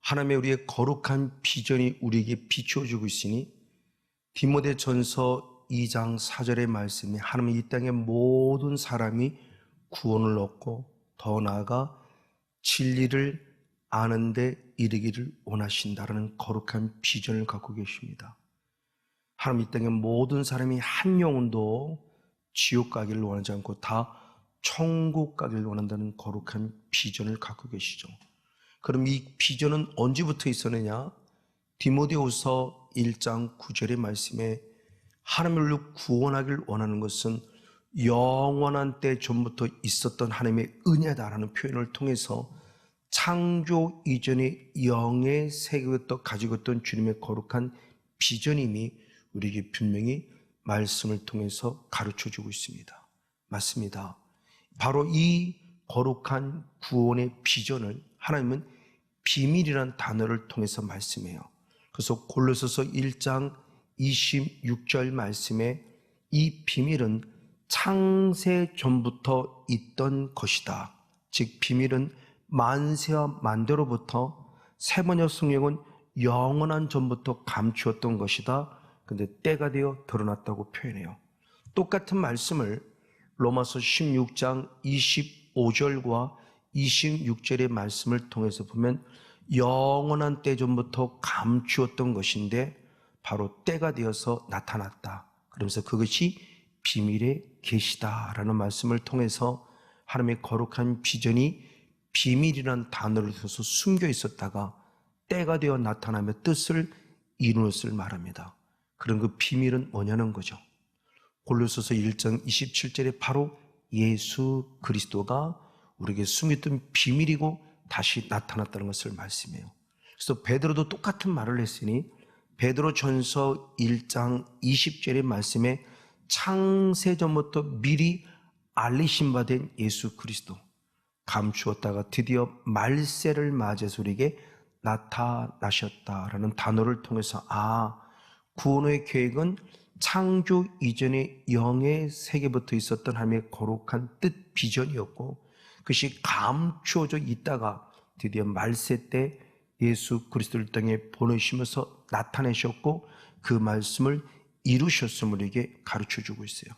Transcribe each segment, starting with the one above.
하나님의 우리의 거룩한 비전이 우리에게 비추어주고 있으니 디모데전서 2장 4절의 말씀이 하나님은 이 땅의 모든 사람이 구원을 얻고 더 나아가 진리를 아는 데 이르기를 원하신다라는 거룩한 비전을 갖고 계십니다. 하나님 이 땅의 모든 사람이 한 영혼도 지옥 가기를 원하지 않고 다 천국 가기를 원한다는 거룩한 비전을 갖고 계시죠. 그럼 이 비전은 언제부터 있었느냐? 디모데후서 1장 9절의 말씀에 하나님을 구원하기를 원하는 것은 영원한 때 전부터 있었던 하나님의 은혜다라는 표현을 통해서 창조 이전의 영의 세계부터 가지고 있던 주님의 거룩한 비전임이 우리에게 분명히 말씀을 통해서 가르쳐주고 있습니다. 맞습니다. 바로 이 거룩한 구원의 비전을 하나님은 비밀이라는 단어를 통해서 말씀해요. 그래서 골로새서 1장 26절 말씀에 이 비밀은 창세 전부터 있던 것이다. 즉 비밀은 만세와 만대로부터 세 번역 성령은 영원한 전부터 감추었던 것이다. 근데 때가 되어 드러났다고 표현해요. 똑같은 말씀을 로마서 16장 25절과 26절의 말씀을 통해서 보면 영원한 때 전부터 감추었던 것인데 바로 때가 되어서 나타났다. 그러면서 그것이 비밀의 계시다라는 말씀을 통해서 하나님의 거룩한 비전이 비밀이라는 단어를 써서 숨겨 있었다가 때가 되어 나타나며 뜻을 이루었을 말합니다. 그런 그 비밀은 뭐냐는 거죠. 골로새서 1장 27절에 바로 예수 그리스도가 우리에게 숨겼던 비밀이고 다시 나타났다는 것을 말씀해요. 그래서 베드로도 똑같은 말을 했으니 베드로전서 1장 20절의 말씀에 창세전부터 미리 알리신 바 된 예수 그리스도 감추었다가 드디어 말세를 맞이해서 우리에게 나타나셨다라는 단어를 통해서 구원의 계획은 창조 이전의 영의 세계부터 있었던 하나님의 거룩한 뜻 비전이었고 그것이 감추어져 있다가 드디어 말세 때 예수 그리스도를 땅에 보내시면서 나타내셨고 그 말씀을 이루셨음을 우리에게 가르쳐주고 있어요.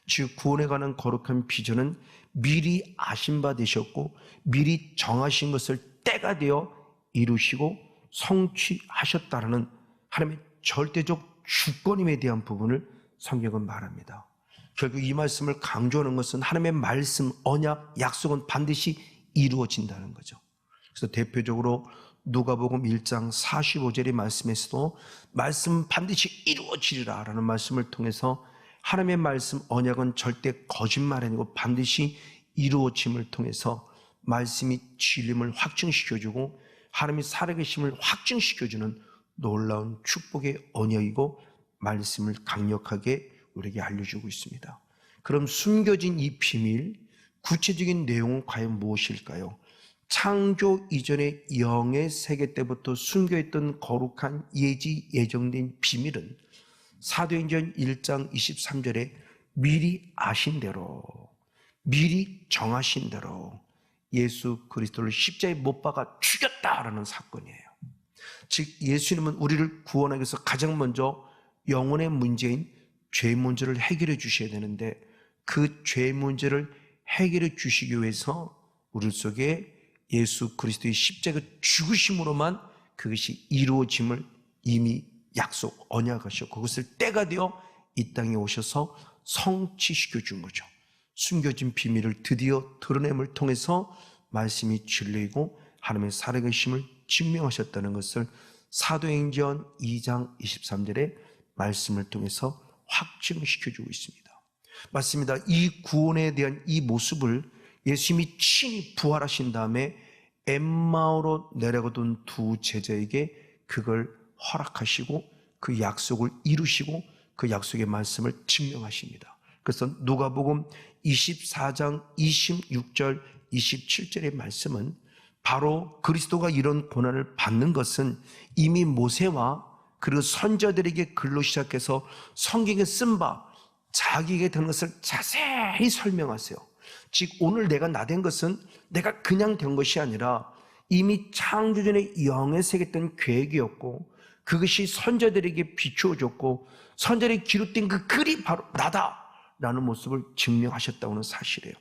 즉 구원에 관한 거룩한 비전은 미리 아신 바 되셨고 미리 정하신 것을 때가 되어 이루시고 성취하셨다라는 하나님의 절대적 주권임에 대한 부분을 성경은 말합니다. 결국 이 말씀을 강조하는 것은 하나님의 말씀, 언약, 약속은 반드시 이루어진다는 거죠. 그래서 대표적으로 누가복음 1장 45절의 말씀에서도 말씀은 반드시 이루어지리라 라는 말씀을 통해서 하나님의 말씀, 언약은 절대 거짓말이 아니고 반드시 이루어짐을 통해서 말씀이 진림을 확증시켜주고 하나님이 살아계심을 확증시켜주는 놀라운 축복의 언약이고 말씀을 강력하게 우리에게 알려주고 있습니다. 그럼 숨겨진 이 비밀, 구체적인 내용은 과연 무엇일까요? 창조 이전의 영의 세계 때부터 숨겨있던 거룩한 예정된 비밀은 사도행전 1장 23절에 미리 아신 대로, 미리 정하신 대로 예수 그리스도를 십자가에 못 박아 죽였다라는 사건이에요. 즉 예수님은 우리를 구원하기 위해서 가장 먼저 영혼의 문제인 죄 문제를 해결해 주셔야 되는데 그 죄 문제를 해결해 주시기 위해서 우리 속에 예수 그리스도의 십자가 죽으심으로만 그것이 이루어짐을 이미 약속, 언약하셨고 그것을 때가 되어 이 땅에 오셔서 성취시켜 준 거죠. 숨겨진 비밀을 드디어 드러냄을 통해서 말씀이 진리이고 하나님의 살아계심을 증명하셨다는 것을 사도행전 2장 23절의 말씀을 통해서 확증시켜주고 있습니다. 맞습니다. 이 구원에 대한 이 모습을 예수님이 친히 부활하신 다음에 엠마오로 내려가던 두 제자에게 그걸 허락하시고 그 약속을 이루시고 그 약속의 말씀을 증명하십니다. 그래서 누가복음 24장 26절 27절의 말씀은 바로 그리스도가 이런 고난을 받는 것은 이미 모세와 그리고 선자들에게 글로 시작해서 성경에 쓴 바 자기에게 되는 것을 자세히 설명하세요. 즉 오늘 내가 나 된 것은 내가 그냥 된 것이 아니라 이미 창조전에 영에 새겼던 계획이었고 그것이 선자들에게 비추어졌고 선자들이 기록된 그 글이 바로 나다라는 모습을 증명하셨다는 사실이에요.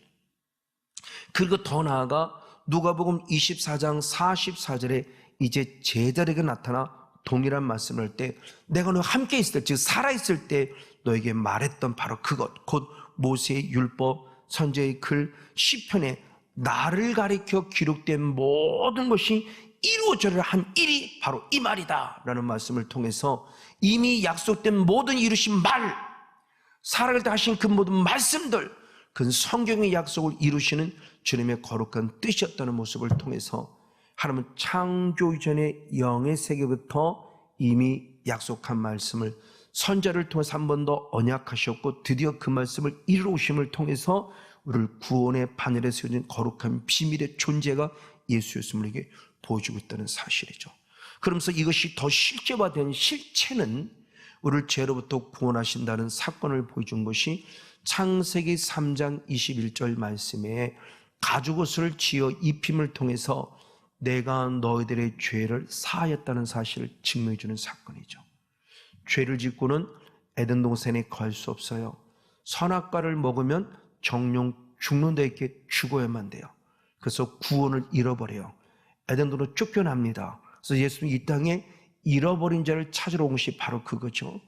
그리고 더 나아가 누가복음 24장 44절에 이제 제자들에게 나타나 동일한 말씀을 할 때 내가 너와 함께 있을 때, 즉 살아있을 때 너에게 말했던 바로 그것, 곧 모세의 율법, 선지의 글, 시편에 나를 가리켜 기록된 모든 것이 이루어져야 한 일이 바로 이 말이다 라는 말씀을 통해서 이미 약속된 모든 이루신 말, 살아갈 때 하신 그 모든 말씀들, 그 성경의 약속을 이루시는 주님의 거룩한 뜻이었다는 모습을 통해서 하나님은 창조 이전의 영의 세계부터 이미 약속한 말씀을 선자를 통해서 한 번 더 언약하셨고 드디어 그 말씀을 이루어 오심을 통해서 우리를 구원의 바늘에 세워진 거룩한 비밀의 존재가 예수였음을 이게 보여주고 있다는 사실이죠. 그러면서 이것이 더 실제화된 실체는 우리를 죄로부터 구원하신다는 사건을 보여준 것이 창세기 3장 21절 말씀에 가죽옷을 지어 입힘을 통해서 내가 너희들의 죄를 사하였다는 사실을 증명해 주는 사건이죠. 죄를 짓고는 에덴 동산에 갈 수 없어요. 선악과를 먹으면 정령 죽는 데에게 죽어야만 돼요. 그래서 구원을 잃어버려요. 에덴으로 쫓겨납니다. 그래서 예수님이 이 땅에 잃어버린 자를 찾으러 온 것이 바로 그거죠.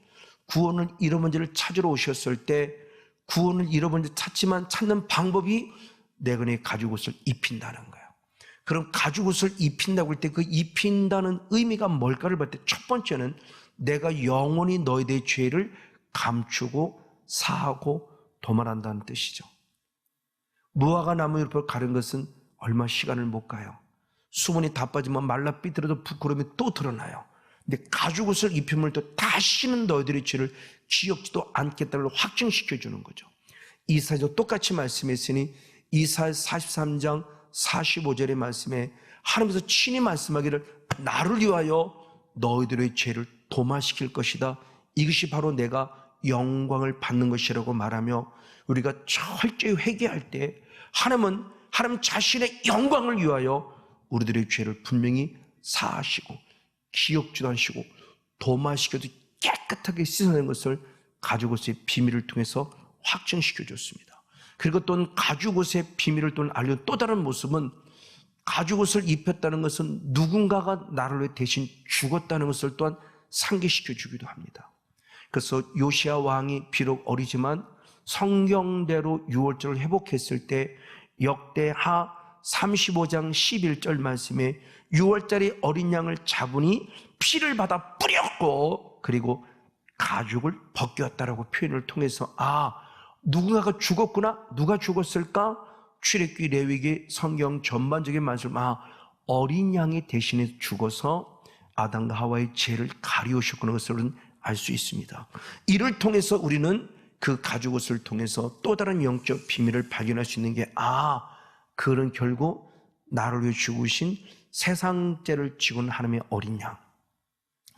구원을 잃어버린 자를 찾으러 오셨을 때 구원을 잃어버린 자 찾지만 찾는 방법이 내 건에 가죽옷을 입힌다는 거예요. 그럼 가죽옷을 입힌다고 할 때 그 입힌다는 의미가 뭘까를 볼 때 첫 번째는 내가 영원히 너희들의 죄를 감추고 사하고 도말한다는 뜻이죠. 무화과 나무 잎을 가른 것은 얼마 시간을 못 가요. 수분이 다 빠지면 말라 삐뚤어도 부끄러움이 또 드러나요. 근데 가죽옷을 입힘을 또 다시는 너희들의 죄를 기억지도 않겠다고 확증시켜 주는 거죠. 이사야도 똑같이 말씀했으니 이사야 43장 45절의 말씀에 하나님께서 친히 말씀하기를 나를 위하여 너희들의 죄를 도말시킬 것이다. 이것이 바로 내가 영광을 받는 것이라고 말하며 우리가 철저히 회개할 때 하나님은 하나님 자신의 영광을 위하여 우리들의 죄를 분명히 사하시고 기억지도 않으시고 도말시켜도 깨끗하게 씻어내는 것을 가죽옷의 비밀을 통해서 확증시켜 줬습니다. 그리고 또 가죽옷의 비밀을 또 알려준 또 다른 모습은 가죽옷을 입혔다는 것은 누군가가 나를 위해 대신 죽었다는 것을 또한 상기시켜 주기도 합니다. 그래서 요시야 왕이 비록 어리지만 성경대로 유월절을 회복했을 때 역대하 35장 11절 말씀에 6월짜리 어린 양을 잡으니 피를 받아 뿌렸고 그리고 가죽을 벗겼다라고 표현을 통해서 누군가가 죽었구나. 누가 죽었을까? 출애굽기 레위기 성경 전반적인 말씀 어린 양이 대신해 죽어서 아담과 하와의 죄를 가리우셨구나 것을 알 수 있습니다. 이를 통해서 우리는 그 가죽옷을 통해서 또 다른 영적 비밀을 발견할 수 있는 게 그는 결국 나를 위해 죽으신 세상 죄를 지고는 하나님의 어린 양,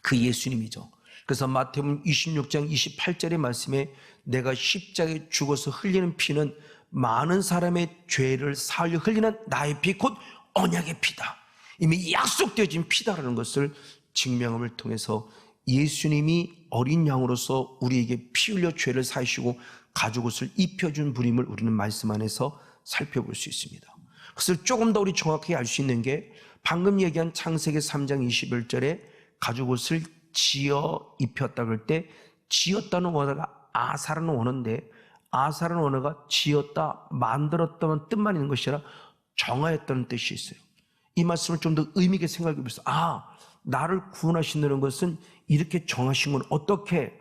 그 예수님이죠. 그래서 마태복음 26장 28절의 말씀에 내가 십자가에 죽어서 흘리는 피는 많은 사람의 죄를 사하려 흘리는 나의 피 곧 언약의 피다. 이미 약속되어진 피다라는 것을 증명함을 통해서 예수님이 어린 양으로서 우리에게 피 흘려 죄를 사하시고 가죽옷을 입혀준 분임을 우리는 말씀 안에서 살펴볼 수 있습니다. 그래서 조금 더 우리 정확하게 알 수 있는 게 방금 얘기한 창세기 3장 21절에 가죽옷을 지어 입혔다 그럴 때 지었다는 원어가 아사라는 원어인데 아사라는 원어가 지었다, 만들었다는 뜻만 있는 것이 아니라 정하였다는 뜻이 있어요. 이 말씀을 좀 더 의미 있게 생각해 보면서 나를 구원하신다는 것은 이렇게 정하신 건 어떻게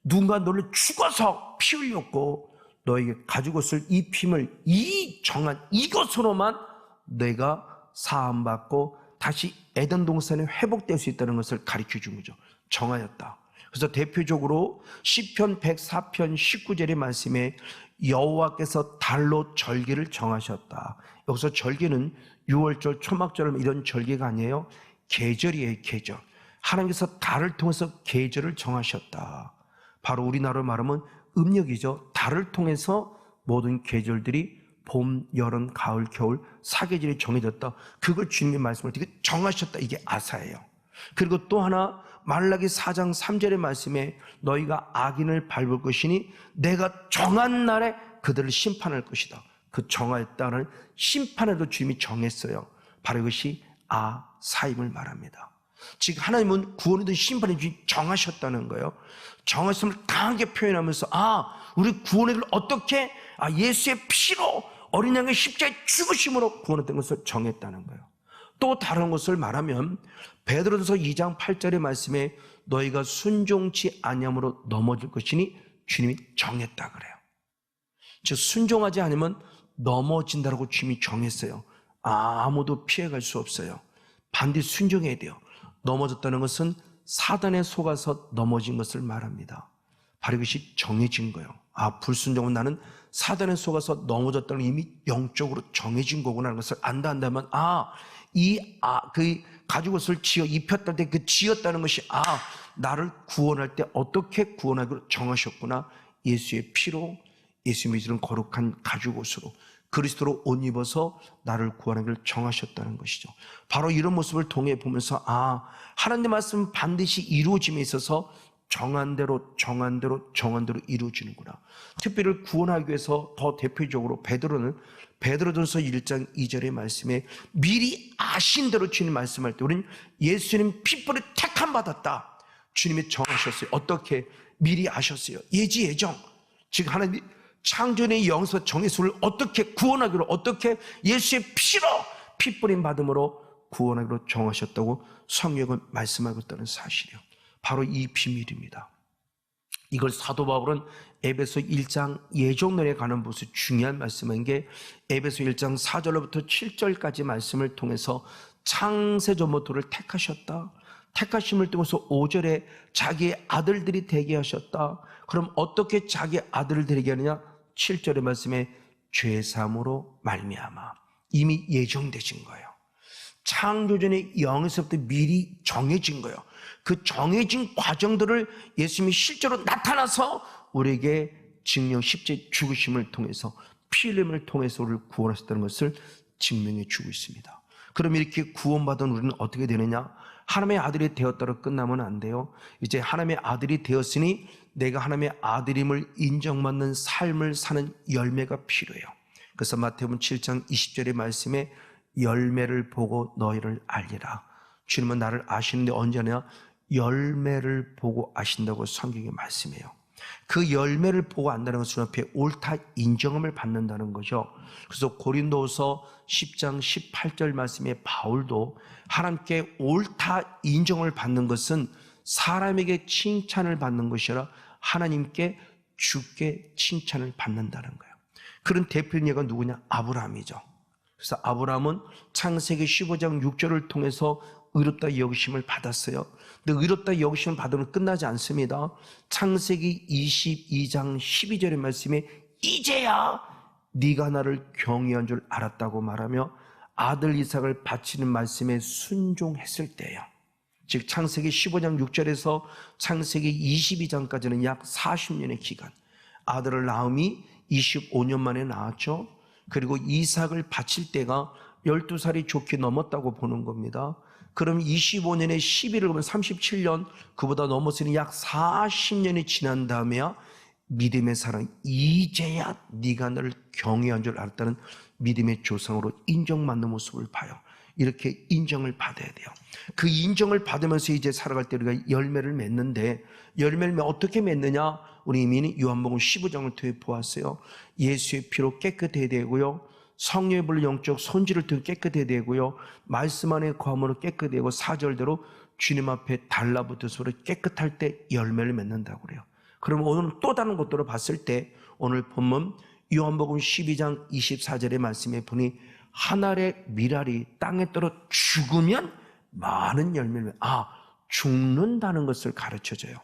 누군가 너를 죽어서 피 흘렸고 너에게 가죽옷을 입힘을 이 정한 이것으로만 내가 사함받고 다시 에덴 동산에 회복될 수 있다는 것을 가르쳐 준 거죠. 정하였다. 그래서 대표적으로 시편 104편 19절의 말씀에 여호와께서 달로 절기를 정하셨다. 여기서 절기는 6월절, 초막절 이런 절기가 아니에요. 계절이에요. 계절. 하나님께서 달을 통해서 계절을 정하셨다. 바로 우리나라로 말하면 음력이죠. 달을 통해서 모든 계절들이 봄, 여름, 가을, 겨울 사계절이 정해졌다. 그걸 주님의 말씀을 되게 정하셨다. 이게 아사예요. 그리고 또 하나 말라기 4장 3절의 말씀에 너희가 악인을 밟을 것이니 내가 정한 날에 그들을 심판할 것이다. 그 정하였다는 심판에도 주님이 정했어요. 바로 이것이 아사임을 말합니다. 즉 하나님은 구원이든 심판이든 주님이 정하셨다는 거예요. 정하심을 강하게 표현하면서 우리 구원의 길을 어떻게 예수의 피로 어린 양의 십자가의 죽으심으로 구원했던 것을 정했다는 거예요. 또 다른 것을 말하면 베드로전서 2장 8절의 말씀에 너희가 순종치 아니함으로 넘어질 것이니 주님이 정했다 그래요. 즉 순종하지 않으면 넘어진다라고 주님이 정했어요. 아무도 피해갈 수 없어요. 반드시 순종해야 돼요. 넘어졌다는 것은 사단에 속아서 넘어진 것을 말합니다. 바로 이것이 정해진 거예요. 불순종은 나는 사단에 속아서 넘어졌다는 이미 영적으로 정해진 거구나 하는 것을 안다면 그 가죽 옷을 지어 입혔다 때 그 지었다는 것이 나를 구원할 때 어떻게 구원하기로 정하셨구나. 예수의 피로 예수 믿으는 거룩한 가죽 옷으로 그리스도로 옷 입어서 나를 구원하기를 정하셨다는 것이죠. 바로 이런 모습을 통해 보면서 하나님의 말씀은 반드시 이루어짐에 있어서 정한 대로 이루어지는구나. 특별히 구원하기 위해서 더 대표적으로 베드로전서 1장 2절의 말씀에 미리 아신 대로 주님 말씀할 때 우리는 예수님 핏불에 택함 받았다. 주님이 정하셨어요. 어떻게? 미리 아셨어요. 예지예정. 즉 하나님이 창조의 영에서 정해서 우리를 어떻게 구원하기로 어떻게 예수의 피로 핏불임 받음으로 구원하기로 정하셨다고 성경은 말씀하고 있다는 사실이요. 바로 이 비밀입니다. 이걸 사도 바울은 에베소 1장 예정론에 관한 것이 중요한 말씀인 게 에베소 1장 4절로부터 7절까지 말씀을 통해서 창세전부터를 택하셨다. 택하심을 통해서 5절에 자기의 아들들이 되게 하셨다. 그럼 어떻게 자기 아들을 되게 하느냐? 7절의 말씀에 죄사함으로 말미암아 이미 예정되신 거예요. 창조전의 영에서부터 미리 정해진 거예요. 그 정해진 과정들을 예수님이 실제로 나타나서 우리에게 증명 십자가의 죽으심을 통해서 피 흘림을 통해서 우리를 구원하셨다는 것을 증명해 주고 있습니다. 그럼 이렇게 구원받은 우리는 어떻게 되느냐? 하나님의 아들이 되었다로 끝나면 안 돼요. 이제 하나님의 아들이 되었으니 내가 하나님의 아들임을 인정받는 삶을 사는 열매가 필요해요. 그래서 마태복음 7장 20절의 말씀에 열매를 보고 너희를 알리라. 주님은 나를 아시는데 언제 하냐? 열매를 보고 아신다고 성경에 말씀해요. 그 열매를 보고 안다는 것은 앞에 옳다 인정함을 받는다는 거죠. 그래서 고린도서 10장 18절 말씀에 바울도 하나님께 옳다 인정을 받는 것은 사람에게 칭찬을 받는 것이 아니라 하나님께 주께 칭찬을 받는다는 거예요. 그런 대표인 예가 누구냐? 아브라함이죠. 그래서 아브라함은 창세기 15장 6절을 통해서 의롭다 여기심을 받았어요. 근데 의롭다 여기심을 받으면 끝나지 않습니다. 창세기 22장 12절의 말씀에 이제야 네가 나를 경외한 줄 알았다고 말하며 아들 이삭을 바치는 말씀에 순종했을 때예요. 즉 창세기 15장 6절에서 창세기 22장까지는 약 40년의 기간, 아들을 낳음이 25년 만에 낳았죠. 그리고 이삭을 바칠 때가 12살이 좋게 넘었다고 보는 겁니다. 그럼 25년에 11을 보면 37년, 그보다 넘었으니 약 40년이 지난 다음에야 믿음의 사랑, 이제야 네가 나를 경외한 줄 알았다는 믿음의 조상으로 인정받는 모습을 봐요. 이렇게 인정을 받아야 돼요. 그 인정을 받으면서 이제 살아갈 때 우리가 열매를 맺는데, 열매를 어떻게 맺느냐? 우리 이미 요한복음 15장을 통해 보았어요. 예수의 피로 깨끗해야 되고요, 성령의 불로 영적 손질을 통해 깨끗해야 되고요, 말씀 안에 거함으로 깨끗해야 되고, 4절대로 주님 앞에 달라붙어서 깨끗할 때 열매를 맺는다고 그래요. 그럼 오늘 또 다른 것들을 봤을 때 오늘 본문 요한복음 12장 24절의 말씀에 보니 한 알의 밀알이 땅에 떨어 죽으면 많은 열매를 죽는다는 것을 가르쳐줘요.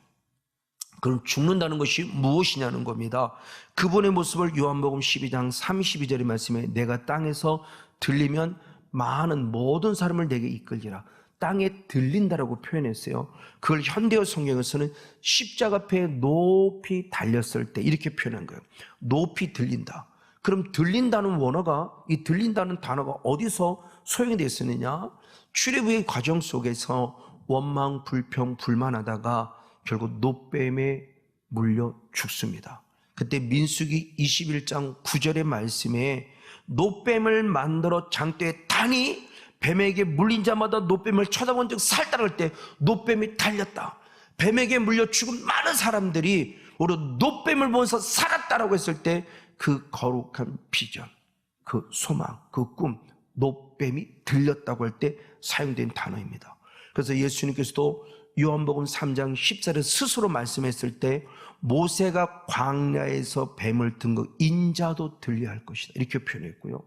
그럼 죽는다는 것이 무엇이냐는 겁니다. 그분의 모습을 요한복음 12장 32절의 말씀에 내가 땅에서 들리면 많은 모든 사람을 내게 이끌리라. 땅에 들린다라고 표현했어요. 그걸 현대어 성경에서는 십자가 앞에 높이 달렸을 때 이렇게 표현한 거예요. 높이 들린다. 그럼 들린다는 원어가, 이 들린다는 단어가 어디서 소용이 됐었느냐? 출애굽의 과정 속에서 원망, 불평, 불만하다가 결국 노뱀에 물려 죽습니다. 그때 민수기 21장 9절의 말씀에 노뱀을 만들어 장대에 다니 뱀에게 물린 자마다 노뱀을 쳐다본 적 살다를 때 노뱀이 달렸다. 뱀에게 물려 죽은 많은 사람들이 오히려 노뱀을 보면서 살았다라고 했을 때 그 거룩한 비전, 그 소망, 그 꿈, 노뱀이 들렸다고 할 때 사용된 단어입니다. 그래서 예수님께서도 요한복음 3장 14절에 스스로 말씀했을 때 모세가 광야에서 뱀을 든 거 인자도 들려야 할 것이다, 이렇게 표현했고요.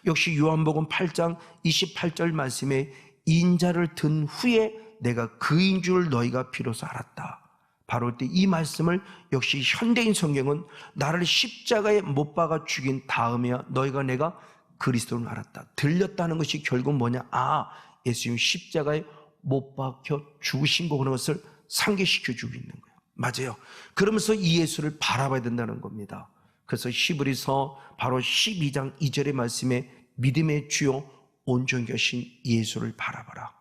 역시 요한복음 8장 28절 말씀에 인자를 든 후에 내가 그인 줄 너희가 비로소 알았다. 바로 때 이 말씀을 역시 현대인 성경은 나를 십자가에 못 박아 죽인 다음에야 너희가 내가 그리스도를 알았다. 들렸다는 것이 결국 뭐냐? 예수님 십자가에 못 박혀 죽으신 거, 그런 것을 상기시켜 주고 있는 거예요. 맞아요. 그러면서 이 예수를 바라봐야 된다는 겁니다. 그래서 히브리서 바로 12장 2절의 말씀에 믿음의 주요 온전히 하신 예수를 바라봐라.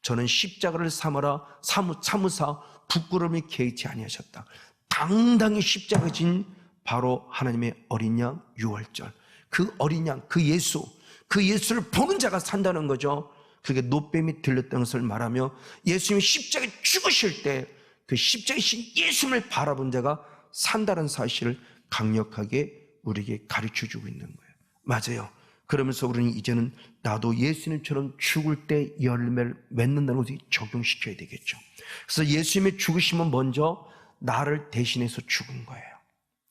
저는 십자가를 삼으사 부끄러움이 개의치 아니하셨다. 당당히 십자가 진 바로 하나님의 어린 양 유월절, 그 어린 양, 그 예수를 보는 자가 산다는 거죠. 그게 노뱀이 들렸다는 것을 말하며 예수님이 십자가에 죽으실 때 그 십자가에 신 예수님을 바라본 자가 산다는 사실을 강력하게 우리에게 가르쳐주고 있는 거예요. 맞아요. 그러면서 우리는 이제는 나도 예수님처럼 죽을 때 열매를 맺는다는 것을 적용시켜야 되겠죠. 그래서 예수님의 죽으심은 먼저 나를 대신해서 죽은 거예요.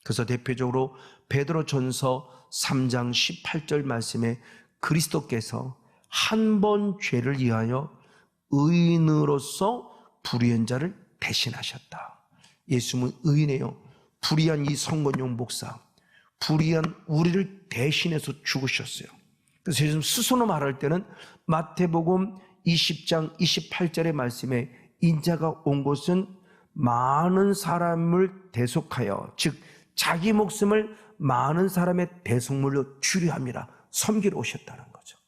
그래서 대표적으로 베드로전서 3장 18절 말씀에 그리스도께서 한 번 죄를 위하여 의인으로서 불의한 자를 대신하셨다. 예수님은 의인이에요. 불의한 이 성건용 목사, 불의한 우리를 대신해서 죽으셨어요. 그래서 예수님 스스로 말할 때는 마태복음 20장 28절의 말씀에 인자가 온 것은 많은 사람을 대속하여, 즉 자기 목숨을 많은 사람의 대속물로 주려 함이라, 섬기러 오셨다는 거죠.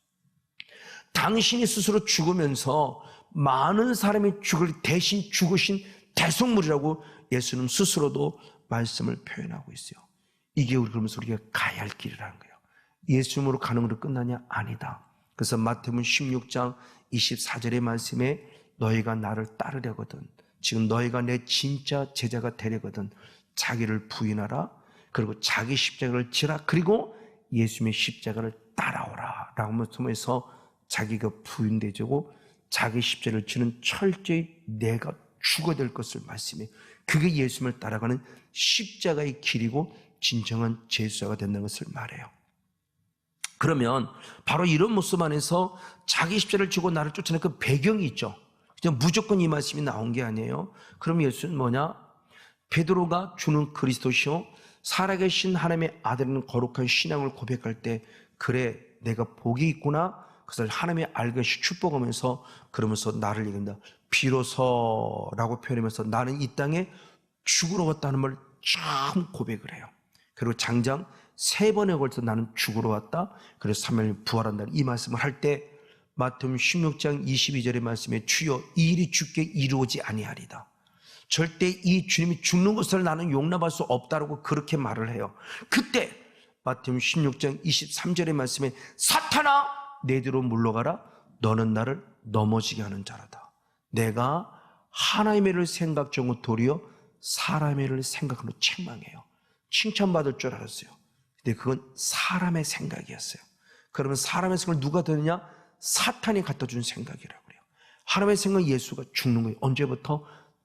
당신이 스스로 죽으면서 많은 사람이 죽을 대신 죽으신 대속물이라고 예수님 스스로도 말씀을 표현하고 있어요. 이게 그러면서 우리가 가야 할 길이라는 거예요. 예수님으로 가는 것으로 끝나냐? 아니다. 그래서 마태복음 16장 24절의 말씀에 너희가 나를 따르려거든, 지금 너희가 내 진짜 제자가 되려거든 자기를 부인하라, 그리고 자기 십자가를 지라, 그리고 예수님의 십자가를 따라오라 라고 말씀해서 자기가 부인되고 자기 십자가를 지는 철저히 내가 죽어야 될 것을 말씀해. 그게 예수님을 따라가는 십자가의 길이고 진정한 제수자가 된다는 것을 말해요. 그러면 바로 이런 모습 안에서 자기 십자가를 지고 나를 쫓아내는 그 배경이 있죠. 그냥 무조건 이 말씀이 나온 게 아니에요. 그럼 예수는 뭐냐? 베드로가 주는 그리스도시요 살아계신 하나님의 아들은 거룩한 신앙을 고백할 때, 그래 내가 복이 있구나, 그것을 하나님의 알것이 축복하면서 그러면서 나를 이긴다. 비로소라고 표현하면서 나는 이 땅에 죽으러 왔다는 걸 참 고백을 해요. 그리고 장장 3번에 걸쳐 나는 죽으러 왔다, 그래서 3일 부활한다, 이 말씀을 할 때 마태복음 16장 22절의 말씀에 주여 이 일이 주께 이루어지 아니하리다. 절대 이 주님이 죽는 것을 나는 용납할 수 없다라고 그렇게 말을 해요. 그때 마태복음 16장 23절의 말씀에 사탄아 내 뒤로 물러가라, 너는 나를 넘어지게 하는 자라다. 내가 하나님의 일을 생각 정도 도리어 사람의 일을 생각으로 책망해요. 칭찬받을 줄 알았어요. 근데 그건 사람의 생각이었어요. 그러면 사람의 생각을 누가 듣느냐? 사탄이 갖다 준 생각이라고 그래요. 하나님의 생각은 예수가 죽는 거예요. 언제부터?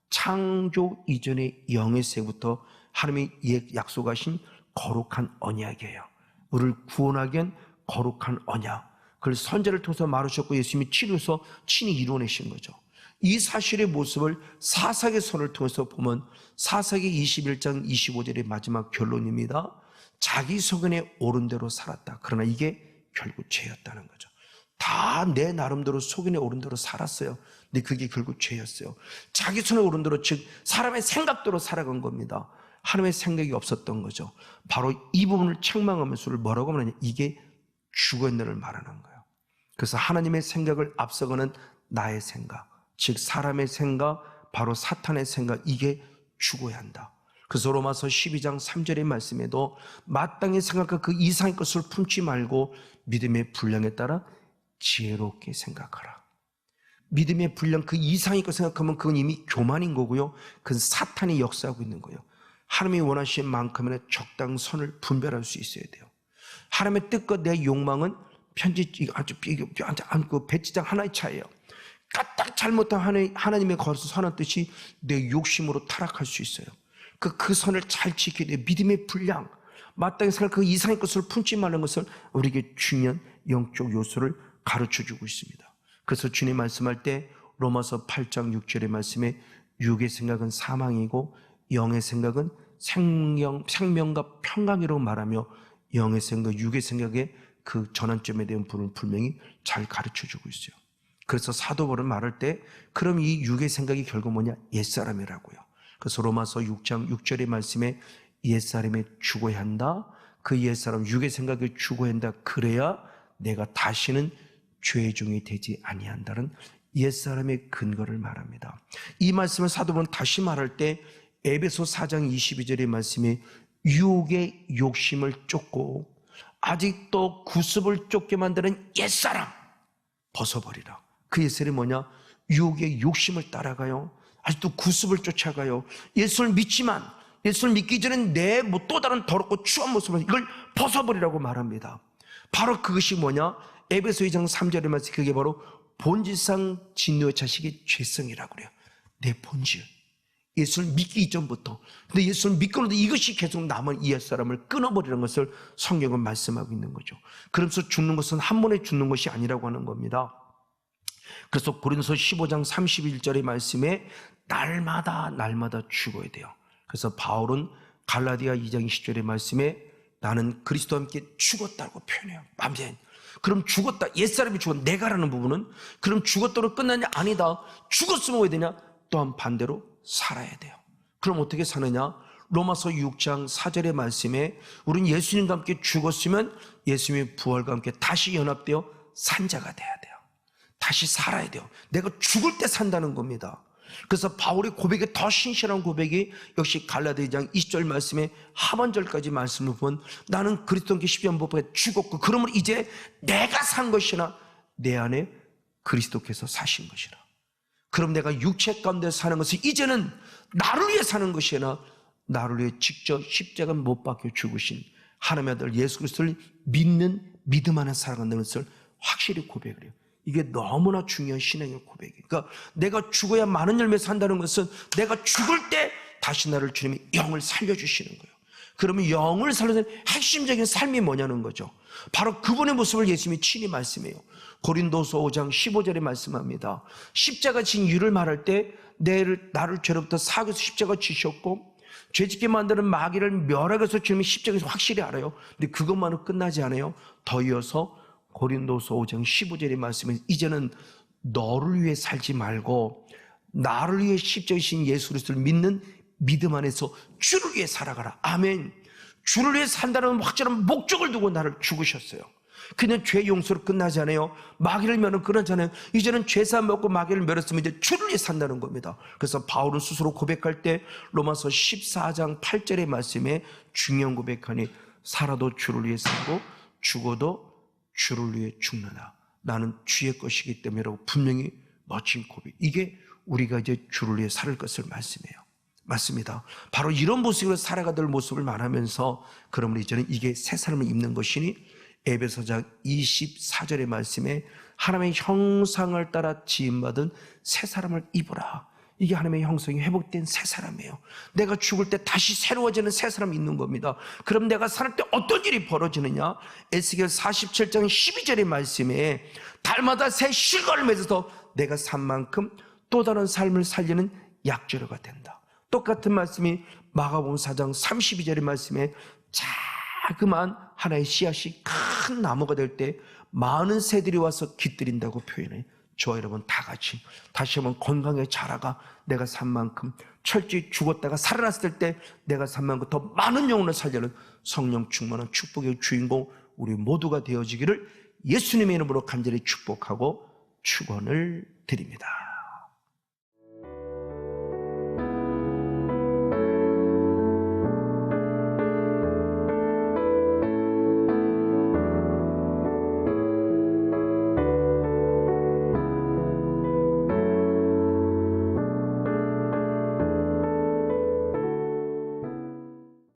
창조 이전의 영의세부터 하나님이 약속하신 거룩한 언약이에요. 우리를 구원하기 위한 거룩한 언약, 그걸 선제를 통해서 말하셨고 예수님이 치료해서 친히 이루어내신 거죠. 이 사실의 모습을 사사기 서를 통해서 보면 사사기 21장 25절의 마지막 결론입니다. 자기 소견에 오른 대로 살았다. 그러나 이게 결국 죄였다는 거죠. 다 내 나름대로 소견에 오른 대로 살았어요. 근데 그게 결국 죄였어요. 자기 손에 오른 대로, 즉 사람의 생각대로 살아간 겁니다. 하나님의 생각이 없었던 거죠. 바로 이 부분을 책망하면서 뭐라고 말하냐, 이게 죽었느를 말하는 거예요. 그래서 하나님의 생각을 앞서가는 나의 생각, 즉 사람의 생각, 바로 사탄의 생각, 이게 죽어야 한다. 그래서 로마서 12장 3절의 말씀에도 마땅히 생각과 그 이상의 것을 품지 말고 믿음의 분량에 따라 지혜롭게 생각하라. 믿음의 분량, 그 이상의 것 생각하면 그건 이미 교만인 거고요. 그건 사탄이 역사하고 있는 거예요. 하나님이 원하시는 만큼의 적당선을 분별할 수 있어야 돼요. 하나님의 뜻과 내 욕망은 배지장 하나의 차이예요. 까딱 잘못한 하나님의 거기서 선한 뜻이 내 욕심으로 타락할 수 있어요. 그 선을 잘 지켜야 돼요. 믿음의 분량, 마땅히 생각 그 이상의 것을 품지 말는 것을 우리에게 중요한 영적 요소를 가르쳐주고 있습니다. 그래서 주님 말씀할 때 로마서 8장 6절의 말씀에 육의 생각은 사망이고 영의 생각은 생명과 평강이라고 말하며 영의 생각, 육의 생각의 그 전환점에 대한 부분을 분명히 잘 가르쳐주고 있어요. 그래서 사도 바울은 말할 때 그럼 이 육의 생각이 결국 뭐냐? 옛사람이라고요. 그래서 로마서 6장 6절의 말씀에 옛사람이 죽어야 한다. 그 옛사람 육의 생각이 죽어야 한다. 그래야 내가 다시는 죄의 종이 되지 아니한다는 옛사람의 근거를 말합니다. 이 말씀을 사도 바울은 다시 말할 때 에베소 4장 22절의 말씀에 육의 욕심을 쫓고 아직도 구습을 쫓게 만드는 옛사람 벗어버리라. 그 옛사람이 뭐냐? 육의 욕심을 따라가요. 아직도 구습을 쫓아가요. 예수를 믿지만 예수를 믿기 전에 내 또 다른 더럽고 추한 모습을 이걸 벗어버리라고 말합니다. 바로 그것이 뭐냐? 에베소 2장 3절의 말씀, 그게 바로 본질상 진노의 자식의 죄성이라고 그래요. 내 본질. 예수를 믿기 이전부터. 근데 예수를 믿고도 이것이 계속 남은 옛사람을 끊어버리는 것을 성경은 말씀하고 있는 거죠. 그러면서 죽는 것은 한 번에 죽는 것이 아니라고 하는 겁니다. 그래서 고린도서 15장 31절의 말씀에 날마다 죽어야 돼요. 그래서 바울은 갈라디아 2장 20절의 말씀에 나는 그리스도와 함께 죽었다고 표현해요. 아멘. 그럼 죽었다, 옛사람이 죽었다, 내가라는 부분은 그럼 죽었다로 끝나냐? 아니다. 죽었으면 왜 되냐? 또한 반대로 살아야 돼요. 그럼 어떻게 사느냐? 로마서 6장 4절의 말씀에 우리는 예수님과 함께 죽었으면 예수님의 부활과 함께 다시 연합되어 산자가 돼야 돼요. 다시 살아야 돼요. 내가 죽을 때 산다는 겁니다. 그래서 바울의 고백이 더 신실한 고백이 역시 갈라디아 2장 20절 말씀에 하반절까지 말씀을 보면 나는 그리스도와 함께 십자가에 못 박혀 죽었고 그러면 이제 내가 산 것이나 내 안에 그리스도께서 사신 것이라. 그럼 내가 육체 가운데 사는 것은 이제는 나를 위해 사는 것이나 나를 위해 직접 십자가 못 박혀 죽으신 하나님의 아들 예수 그리스도를 믿는 믿음 안에 살아간다는 것을 확실히 고백을 해요. 이게 너무나 중요한 신앙의 고백이에요. 그러니까 내가 죽어야 많은 열매 산다는 것은 내가 죽을 때 다시 나를 주님이 영을 살려주시는 거예요. 그러면 영을 살려는 핵심적인 삶이 뭐냐는 거죠. 바로 그분의 모습을 예수님이 친히 말씀해요. 고린도서 5장 15절에 말씀합니다. 십자가 진 이유를 말할 때 나를 죄로부터 사하기 위해서 십자가 지셨고 죄짓게 만드는 마귀를 멸하기 위해서 주님이 십자가에서 확실히 알아요. 근데 그것만은 끝나지 않아요. 더 이어서 고린도서 5장 15절의 말씀은 이제는 너를 위해 살지 말고 나를 위해 십자가에 신 예수 그리스도를 믿는 믿음 안에서 주를 위해 살아가라. 아멘. 주를 위해 산다는 확실한 목적을 두고 나를 죽으셨어요. 그냥 죄 용서로 끝나지 않아요. 마귀를 멸하는 끝나지 않아요. 이제는 죄사 먹고 마귀를 멸했으면 이제 주를 위해 산다는 겁니다. 그래서 바울은 스스로 고백할 때 로마서 14장 8절의 말씀에 중요한 고백하니 살아도 주를 위해 살고 죽어도 주를 위해 죽는다. 나는 주의 것이기 때문이라고 분명히 멋진 고백. 이게 우리가 이제 주를 위해 살 것을 말씀해요. 맞습니다. 바로 이런 모습으로 살아가 될 모습을 말하면서 그러므로 이제는 이게 새 사람을 입는 것이니 에베소장 24절의 말씀에 하나님의 형상을 따라 지음받은 새 사람을 입으라. 이게 하나님의 형성이 회복된 새 사람이에요. 내가 죽을 때 다시 새로워지는 새 사람이 있는 겁니다. 그럼 내가 살 때 어떤 일이 벌어지느냐? 에스겔 47장 12절의 말씀에 달마다 새 실과를 맺어서 내가 산 만큼 또 다른 삶을 살리는 약재료가 된다. 똑같은 말씀이 마가복음 4장 32절의 말씀에 자그마한 하나의 씨앗이 큰 나무가 될 때 많은 새들이 와서 깃들인다고 표현해요. 저와 여러분 다 같이 다시 한번 건강에 자라가 내가 산 만큼 철저히 죽었다가 살아났을 때 내가 산 만큼 더 많은 영혼을 살려는 성령 충만한 축복의 주인공 우리 모두가 되어지기를 예수님의 이름으로 간절히 축복하고 축원을 드립니다.